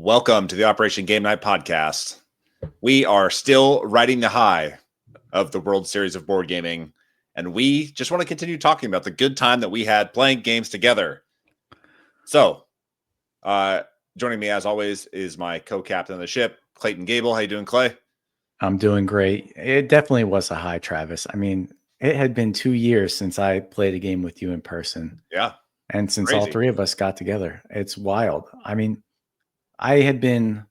Welcome to the Operation Game Night podcast. We are still riding the high of the World Series of Board Gaming, and we just want to continue talking about the good time that we had playing games together. So, joining me as always is my co-captain of the ship, Clayton Gable. How you doing, Clay? I'm doing great. It definitely was a high, Travis. I mean, it had been 2 years since I played a game with you in person. Yeah. And since all Crazy. three of us got together, it's wild. I mean, I had been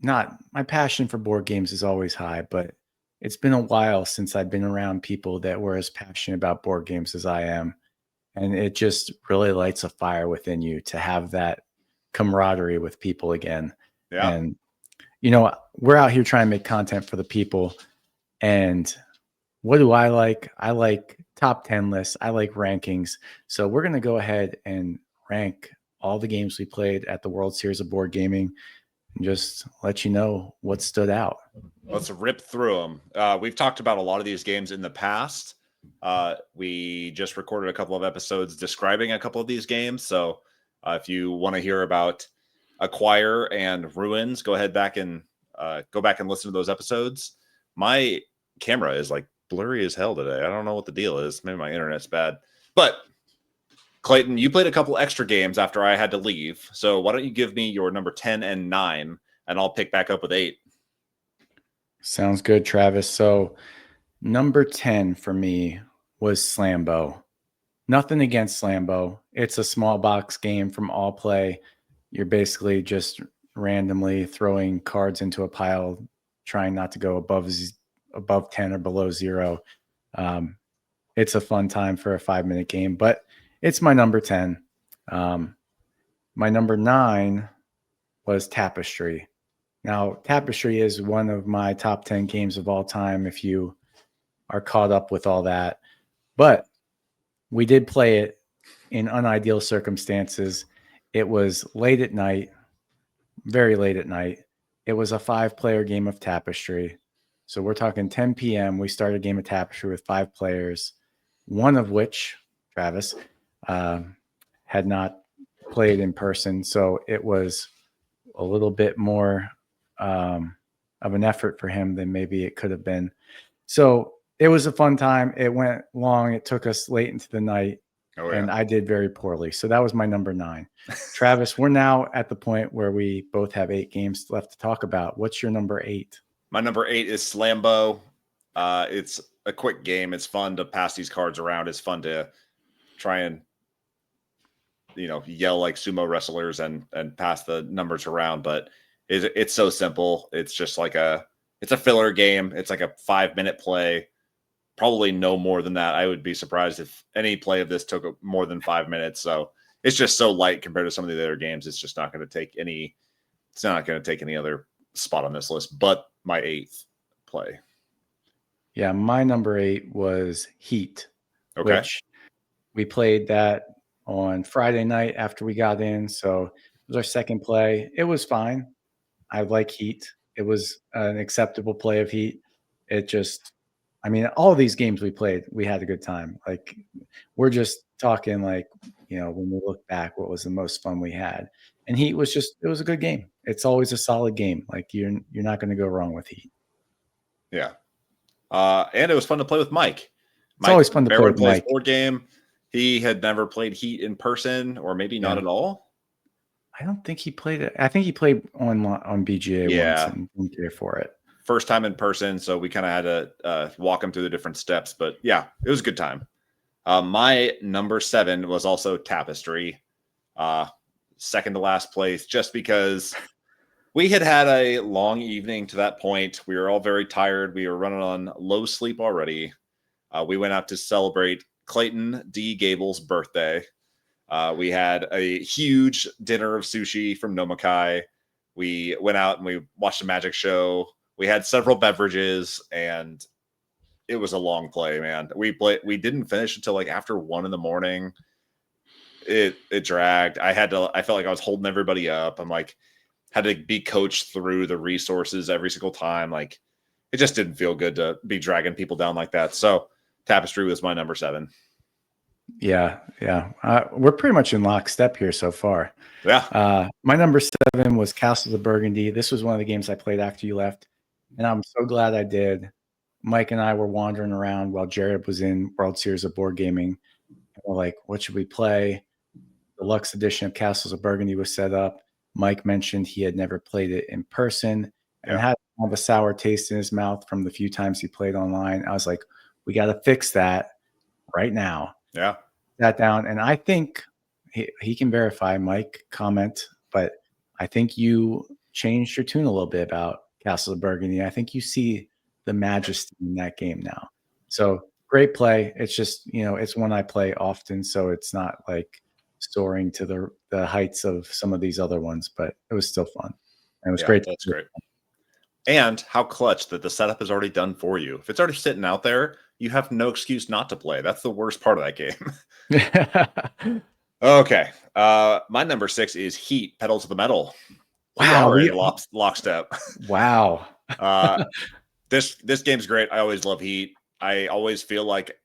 my passion for board games is always high, but it's been a while since I've been around people that were as passionate about board games as I am. And it just really lights a fire within you to have that camaraderie with people again. Yeah. And, we're out here trying to make content for the people. And what do I like? I like top 10 lists. I like rankings. So we're going to go ahead and rank all the games we played at the World Series of Board Gaming and just let you know what stood out. Let's rip through them. We've talked about a lot of these games in the past. We just recorded a couple of episodes describing a couple of these games. So if you want to hear about Acquire and Ruins, go back and listen to those episodes. My camera is like blurry as hell today. I don't know what the deal is. Maybe my internet's bad. But Clayton, you played a couple extra games after I had to leave. So why don't you give me your number 10 and 9, and I'll pick back up with 8. Sounds good, Travis. So number 10 for me was Slambo. Nothing against Slambo. It's a small box game from All Play. You're basically just randomly throwing cards into a pile, trying not to go above 10 or below 0. It's a fun time for a 5-minute game, but it's my number 10. My number 9 was Tapestry. Now, Tapestry is one of my top 10 games of all time if you are caught up with all that. But we did play it in unideal circumstances. It was late at night, very late at night. It was a 5-player game of Tapestry. So we're talking 10 p.m. We started a game of Tapestry with 5 players, one of which, Travis, had not played in person. So it was a little bit more of an effort for him than maybe it could have been. So it was a fun time. It went long. It took us late into the night. Oh, yeah. And I did very poorly. So that was my number 9. Travis, we're now at the point where we both have 8 games left to talk about. What's your number 8? My number 8 is Slambo. It's a quick game. It's fun to pass these cards around. It's fun to try and, yell like sumo wrestlers and pass the numbers around. But it's so simple. It's just like it's a filler game. It's like a 5-minute play. Probably no more than that. I would be surprised if any play of this took more than 5 minutes. So it's just so light compared to some of the other games. It's just not going to take any. It's not going to take any other spot on this list. But my 8th play. Yeah, my number 8 was Heat. Okay. Which we played that on Friday night after we got in. So it was our second play. It was fine. I like Heat. It was an acceptable play of Heat. It just. I mean, all these games we played, we had a good time. Like, we're just talking like, when we look back, what was the most fun we had? And Heat was it was a good game. It's always a solid game. Like, you're not going to go wrong with Heat. Yeah. And it was fun to play with Mike. It's always fun to play with Mike. Board game. He had never played Heat in person, or maybe not at all. I don't think he played it. I think he played on BGA once and didn't care for it. First time in person, so we kind of had to walk him through the different steps. But yeah, it was a good time. My number 7 was also Tapestry. Second to last place, just because we had a long evening to that point. We were all very tired. We were running on low sleep already. We went out to celebrate Clayton D. Gable's birthday. We had a huge dinner of sushi from Nomakai. We went out and we watched a magic show. We had several beverages, and it was a long play, man. We didn't finish until like after 1 a.m. It dragged. I felt like I was holding everybody up. I'm like, had to be coached through the resources every single time. Like, it just didn't feel good to be dragging people down like that. So Tapestry was my number 7. Yeah. We're pretty much in lockstep here so far. Yeah. My number 7 was Castles of Burgundy. This was one of the games I played after you left, and I'm so glad I did. Mike and I were wandering around while Jared was in World Series of Board Gaming. And we're like, what should we play? Deluxe edition of Castles of Burgundy was set up. Mike mentioned he had never played it in person and Yeah. had kind of a sour taste in his mouth from the few times he played online. I was like, we got to fix that right now. Yeah. Sat down, and I think he can verify, Mike comment, but I think you changed your tune a little bit about Castle of Burgundy. I think you see the majesty in that game now. So great play. It's just, it's one I play often, so it's not like soaring to the heights of some of these other ones, but it was still fun. And it was great. That's great. And how clutch that the setup is already done for you. If it's already sitting out there, you have no excuse not to play. That's the worst part of that game. Okay. My number 6 is Heat, Pedal to the Metal. Wow. We are in lockstep. Wow. This game's great. I always love Heat. I always feel like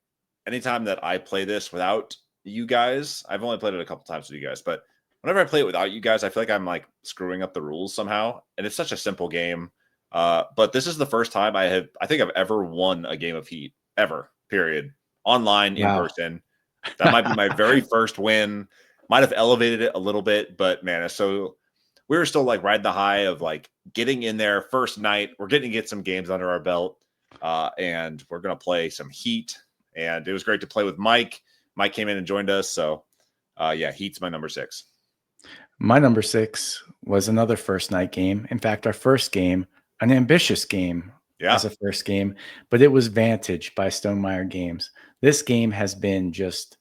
anytime that I play this without you guys, I've only played it a couple times with you guys, but whenever I play it without you guys, I feel like I'm like screwing up the rules somehow. And it's such a simple game. But this is the first time I think I've ever won a game of Heat ever, period. Online, in person. That might be my very first win. Might have elevated it a little bit, but man, we were still like riding the high of like getting in there first night. We're getting to get some games under our belt. And we're going to play some Heat. And it was great to play with Mike. Mike came in and joined us. So Heat's my number 6. My number 6 was another first night game. In fact, our first game, an ambitious game as a first game, but it was Vantage by Stonemeyer Games. This game has been just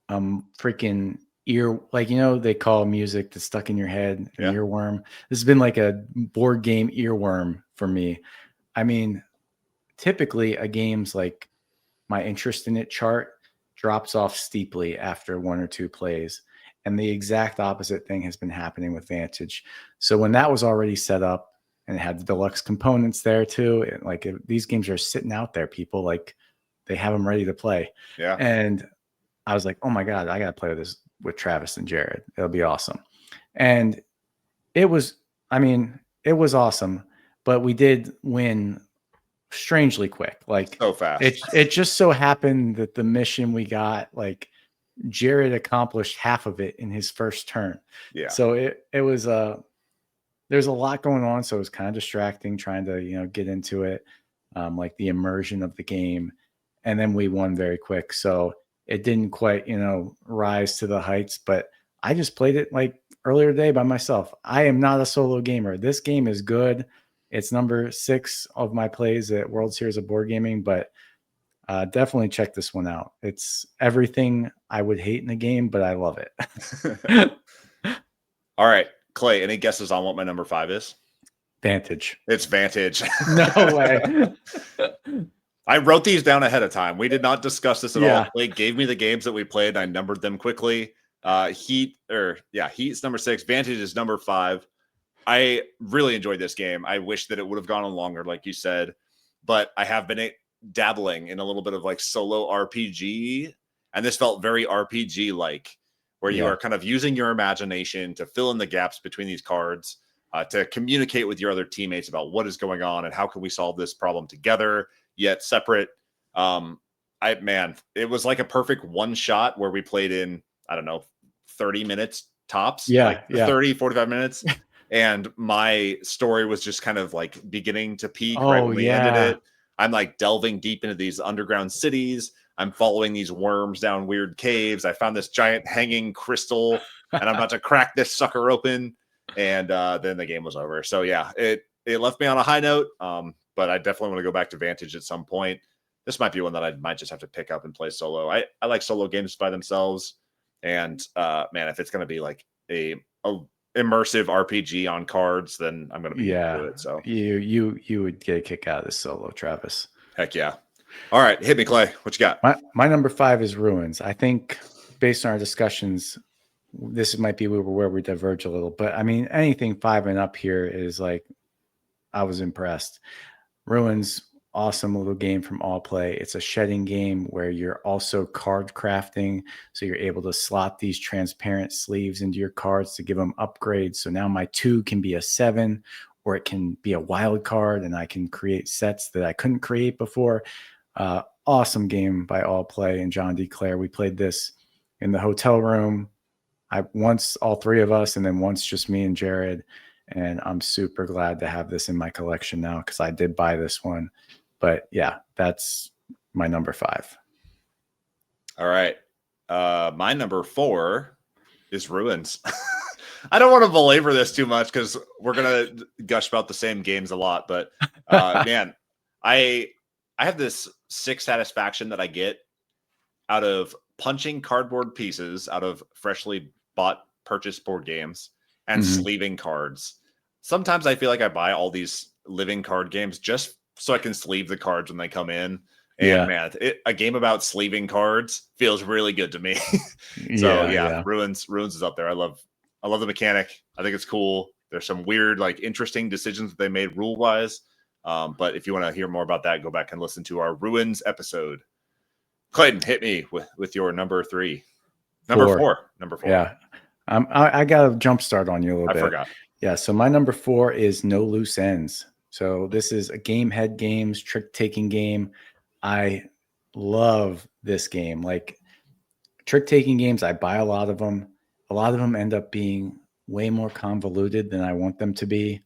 freaking they call music that's stuck in your head an earworm. This has been like a board game earworm for me. I mean, typically a game's like my interest in it chart drops off steeply after 1 or 2 plays. And the exact opposite thing has been happening with Vantage. So when that was already set up and it had the deluxe components there too, these games are sitting out there, people like they have them ready to play. Yeah. And I was like, oh my God, I got to play this with Travis and Jared. It'll be awesome. And it was awesome, but we did win strangely quick. Like so fast. It just so happened that the mission we got, like Jared accomplished half of it in his first turn. Yeah. So it was there's a lot going on. So it was kind of distracting trying to, get into it. Like the immersion of the game. And then we won very quick. So it didn't quite, rise to the heights, but I just played it like earlier today by myself. I am not a solo gamer. This game is good. It's number 6 of my plays at World Series of Board Gaming, but definitely check this one out. It's everything I would hate in a game, but I love it. All right, Clay, any guesses on what my number 5 is? Vantage. It's Vantage. No way. I wrote these down ahead of time. We did not discuss this at all. Clay gave me the games that we played, and I numbered them quickly. Heat's number 6. Vantage is number 5. I really enjoyed this game. I wish that it would have gone on longer, like you said, but I have been dabbling in a little bit of like solo RPG, and this felt very RPG like, where you are kind of using your imagination to fill in the gaps between these cards, to communicate with your other teammates about what is going on and how can we solve this problem together, yet separate. It was like a perfect one shot where we played in, I don't know, 30 minutes tops, 30, 45 minutes. And my story was just kind of like beginning to peak right when we ended it. I'm like delving deep into these underground cities. I'm following these worms down weird caves. I found this giant hanging crystal and I'm about to crack this sucker open. And then the game was over. So yeah, it left me on a high note. But I definitely want to go back to Vantage at some point. This might be one that I might just have to pick up and play solo. I like solo games by themselves. And if it's going to be like a immersive RPG on cards, then I'm going to be into it. So you would get a kick out of this solo, Travis. Heck yeah. All right, hit me, Clay. What you got? My number 5 is Ruins. I think based on our discussions, this might be where we diverge a little, but I mean, anything 5 and up here is like, I was impressed. Ruins, awesome little game from All Play. It's a shedding game where you're also card crafting. So you're able to slot these transparent sleeves into your cards to give them upgrades. So now my 2 can be a 7, or it can be a wild card, and I can create sets that I couldn't create before. Awesome game by All Play and John D. Clare. We played this in the hotel room. Once all 3 of us, and then once just me and Jared. And I'm super glad to have this in my collection now because I did buy this one. But yeah, that's my number 5. All right. My number 4 is Ruins. I don't want to belabor this too much because we're going to gush about the same games a lot. But man, I have this sick satisfaction that I get out of punching cardboard pieces out of freshly purchased board games and sleeving cards. Sometimes I feel like I buy all these living card games just so I can sleeve the cards when they come in. And man, a game about sleeving cards feels really good to me. So Ruins is up there. I love the mechanic. I think it's cool. There's some weird, like, interesting decisions that they made rule wise. But if you want to hear more about that, go back and listen to our Ruins episode. Clayton, hit me with your number 3. Number 4. Yeah. I got a jump start on you a little bit. I forgot. Yeah. So my number 4 is No Loose Ends. So this is a games, trick-taking game. I love this game. Like, trick-taking games, I buy a lot of them. A lot of them end up being way more convoluted than I want them to be.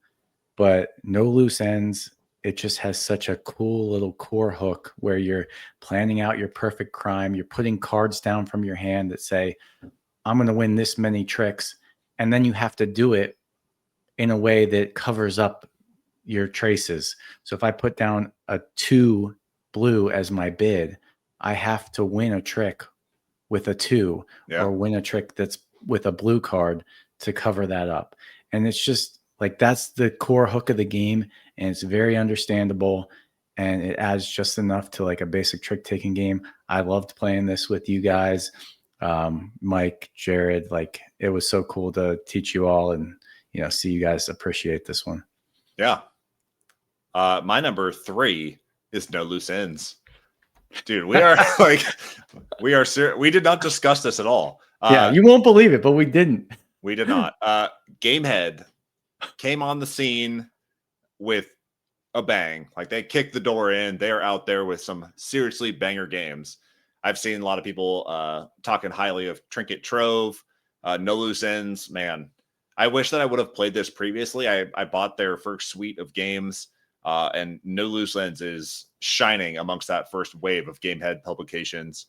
But No Loose Ends, it just has such a cool little core hook where you're planning out your perfect crime. You're putting cards down from your hand that say, I'm going to win this many tricks. And then you have to do it in a way that covers up your traces. So if I put down a 2 blue as my bid, I have to win a trick with a 2 or win a trick that's with a blue card to cover that up. And it's just like, that's the core hook of the game. And it's very understandable. And it adds just enough to like a basic trick taking game. I loved playing this with you guys. Mike, Jared, like, it was so cool to teach you all and, see you guys appreciate this one. Yeah. My number 3 is No Loose Ends. Dude, we are we did not discuss this at all. You won't believe it, but we didn't. We did not. Gamehead came on the scene with a bang. Like, they kicked the door in. They're out there with some seriously banger games. I've seen a lot of people talking highly of Trinket Trove, No Loose Ends. Man, I wish that I would have played this previously. I bought their first suite of games, and No Loose Ends is shining amongst that first wave of Gamehead publications.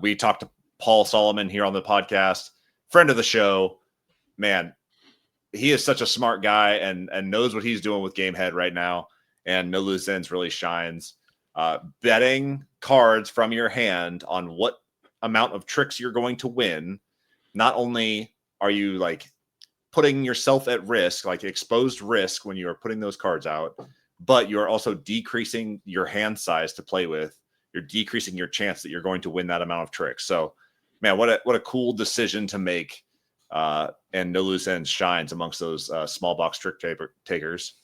We talked to Paul Solomon here on the podcast, friend of the show. Man, he is such a smart guy and knows what he's doing with Gamehead right now. And No Loose Ends really shines. Betting cards from your hand on what amount of tricks you're going to win. Not only are you like putting yourself at risk, like exposed risk when you are putting those cards out, but you're also decreasing your hand size to play with. You're decreasing your chance that you're going to win that amount of tricks. So, man, what a cool decision to make. And No Loose Ends shines amongst those small box trick takers.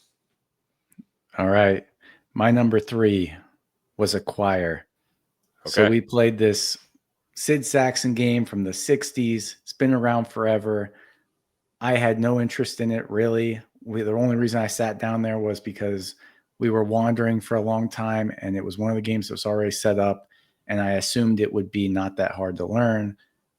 All right. My number 3 was Acquire. Okay. So we played this Sid Saxon game from the 60s. It's been around forever. I had no interest in it, really. The only reason I sat down there was because we were wandering for a long time, and it was one of the games that was already set up, and I assumed it would be not that hard to learn.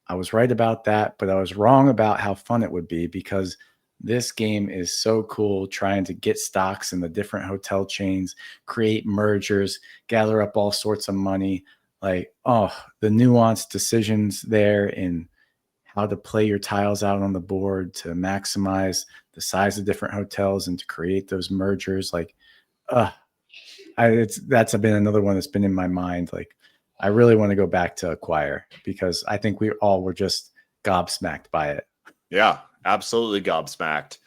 I was right about that, but I was wrong about how fun it would be, because this game is so cool, trying to get stocks in the different hotel chains, create mergers, gather up all sorts of money. Like, the nuanced decisions there in how to play your tiles out on the board to maximize the size of different hotels and to create those mergers. Like, that's been another one that's been in my mind. Like, I really want to go back to Acquire because I think we all were just gobsmacked by it. Yeah, absolutely gobsmacked.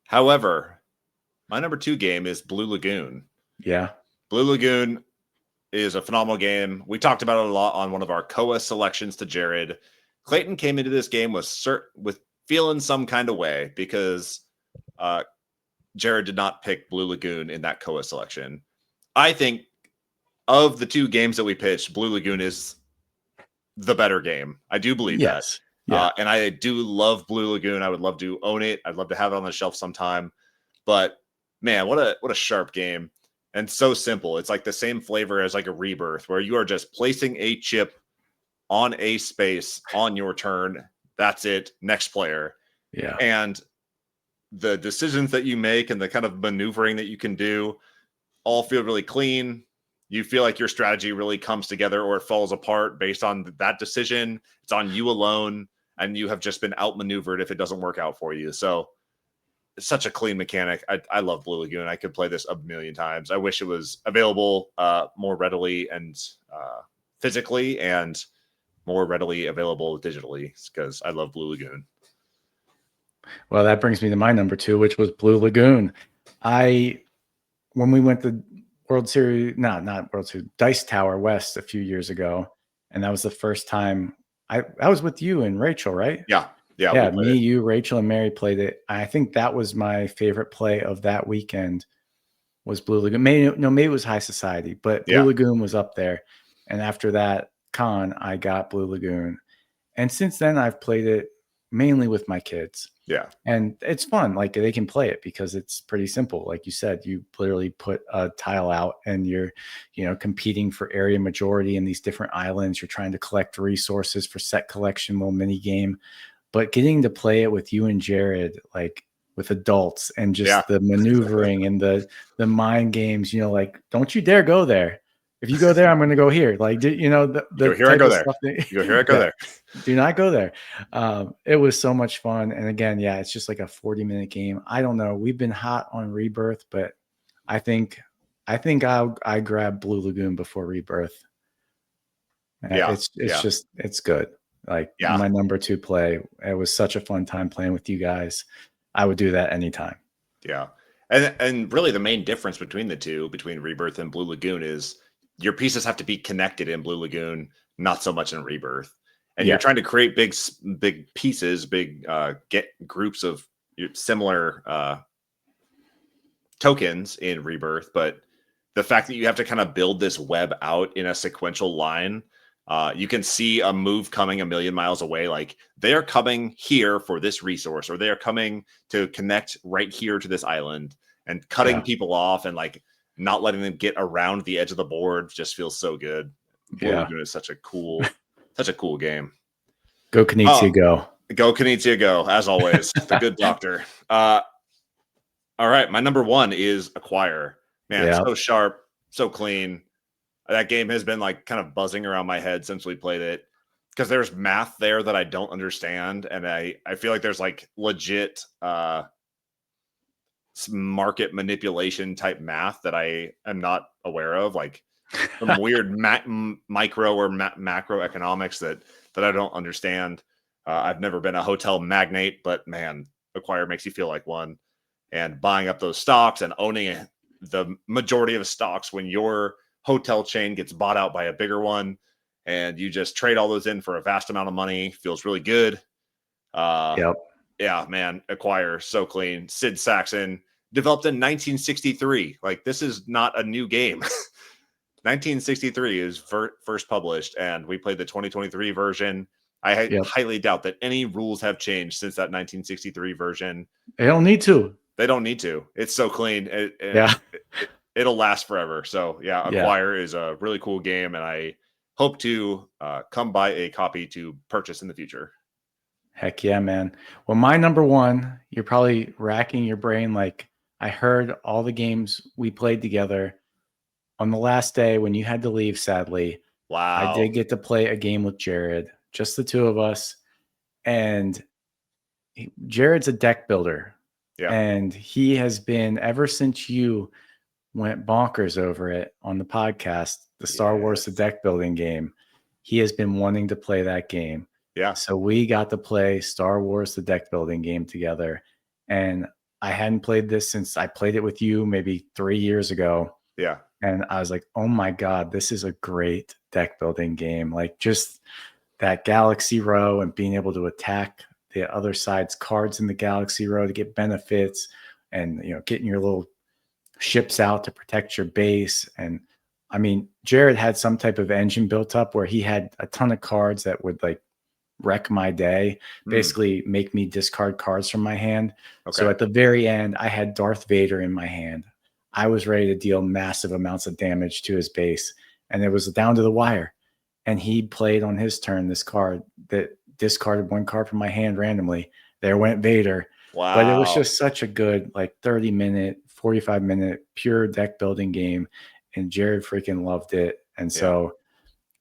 However, my number 2 game is Blue Lagoon. Yeah. Blue Lagoon is a phenomenal game. We talked about it a lot on one of our Koa selections to Jared. Clayton came into this game with feeling some kind of way because Jared did not pick Blue Lagoon in that Koa selection. I think of the two games that we pitched, Blue Lagoon is the better game. I do believe that. Yes. Yeah. And I do love Blue Lagoon. I would love to own it. I'd love to have it on the shelf sometime. But man, what a sharp game. And so simple. It's like the same flavor as like a Rebirth, where you are just placing a chip on a space on your turn. That's it. Next player. Yeah. And the decisions that you make and the kind of maneuvering that you can do all feel really clean. You feel like your strategy really comes together or it falls apart based on that decision. It's on you alone, and you have just been outmaneuvered if it doesn't work out for you. So it's such a clean mechanic. I love Blue Lagoon. I could play this a million times. I wish it was available more readily and physically, and more readily available digitally, because I love Blue Lagoon. Well, that brings me to my number 2, which was Blue Lagoon. When we went to World Series, not World Series, Dice Tower West a few years ago, and that was the first time I was with you and Rachel, right? Yeah. Me, you, Rachel, and Mary played it. I think that was my favorite play of that weekend. Was Blue Lagoon? Maybe it was High Society, but Blue Lagoon was up there. And after that con, I got Blue Lagoon, and since then I've played it mainly with my kids. Yeah. And it's fun. Like, they can play it because it's pretty simple. Like you said, you literally put a tile out and you're, competing for area majority in these different islands. You're trying to collect resources for set collection, little mini game. But getting to play it with you and Jared, like with adults, and just the maneuvering and the mind games, like, don't you dare go there. If you go there, I'm going to go here. Like, the here I go there. You go here, I go there. Do not go there. It was so much fun. And again, it's just like a 40-minute game. I don't know. We've been hot on Rebirth, but I think I grab Blue Lagoon before Rebirth. It's good. Like, my number 2 play. It was such a fun time playing with you guys. I would do that anytime. Yeah. And really the main difference between the two, between Rebirth and Blue Lagoon, is your pieces have to be connected in Blue Lagoon, not so much in Rebirth. And you're trying to create big pieces, get groups of similar tokens in Rebirth. But the fact that you have to kind of build this web out in a sequential line, you can see a move coming a million miles away. Like, they are coming here for this resource, or they are coming to connect right here to this island, and cutting people off and like not letting them get around the edge of the board just feels so good. Blue Lagoon is such a cool game. Go Knizia, go. Go Knizia, go, as always. The good doctor. All right, my number 1 is Acquire. Man, so sharp, so clean. That game has been like kind of buzzing around my head since we played it, because there's math there that I don't understand, and I feel like there's like legit market manipulation type math that I am not aware of, like some weird micro or macroeconomics that I don't understand. I've never been a hotel magnate, but man, Acquire makes you feel like one. And buying up those stocks and owning the majority of stocks when your hotel chain gets bought out by a bigger one, and you just trade all those in for a vast amount of money, feels really good. Yeah, man, Acquire, so clean. Sid Saxon, developed in 1963. Like, this is not a new game. 1963 is first published, and we played the 2023 version. I highly doubt that any rules have changed since that 1963 version. They don't need to. It's so clean. It'll last forever. So Acquire is a really cool game, and I hope to come by a copy to purchase in the future. Heck yeah, man. Well, my number 1, you're probably racking your brain. Like, I heard all the games we played together on the last day when you had to leave, sadly. Wow. I did get to play a game with Jared, just the two of us. And Jared's a deck builder. Yeah. And he has been, ever since you went bonkers over it on the podcast, the Star Wars, the deck building game, he has been wanting to play that game. Yeah. So we got to play Star Wars, the deck building game together. And I hadn't played this since I played it with you maybe 3 years ago. Yeah. And I was like, oh my God, this is a great deck building game. Like, just that galaxy row and being able to attack the other side's cards in the galaxy row to get benefits, and, getting your little ships out to protect your base. And I mean, Jared had some type of engine built up where he had a ton of cards that would like wreck my day, basically make me discard cards from my hand. Okay. So at the very end, I had Darth Vader in my hand. I was ready to deal massive amounts of damage to his base, and it was down to the wire. And he played on his turn this card that discarded one card from my hand randomly. There went Vader. Wow. But it was just such a good, like 30-minute, 45-minute pure deck building game. And Jared freaking loved it. And so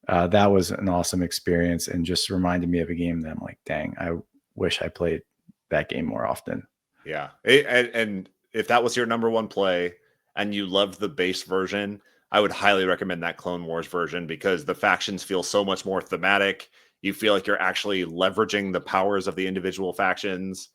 that was an awesome experience and just reminded me of a game that I'm like, dang, I wish I played that game more often. Yeah. And if that was your number one play and you loved the base version, I would highly recommend that Clone Wars version because the factions feel so much more thematic. You feel like you're actually leveraging the powers of the individual factions.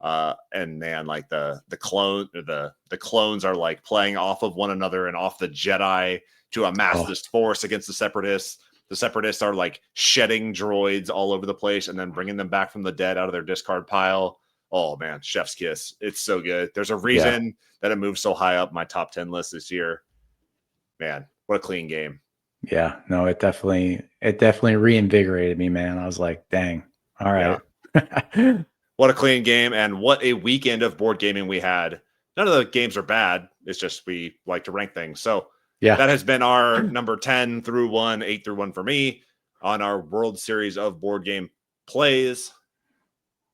And man, like the clones are like playing off of one another and off the Jedi to amass this force against the Separatists. The Separatists are like shedding droids all over the place and then bringing them back from the dead out of their discard pile. Oh man, chef's kiss. It's so good. There's a reason that it moved so high up my top 10 list this year. Man, what a clean game. Yeah, no, it definitely reinvigorated me, man. I was like, dang. All right. Yeah. What a clean game and what a weekend of board gaming we had. None of the games are bad. It's just we like to rank things. So that has been our number 10 through 1, 8 through 1 for me on our World Series of board game plays.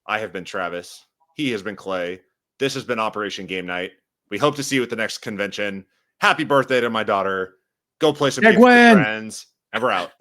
I have been Travis. He has been Clay. This has been Operation Game Night. We hope to see you at the next convention. Happy birthday to my daughter. Go play some games with your friends. And we're out.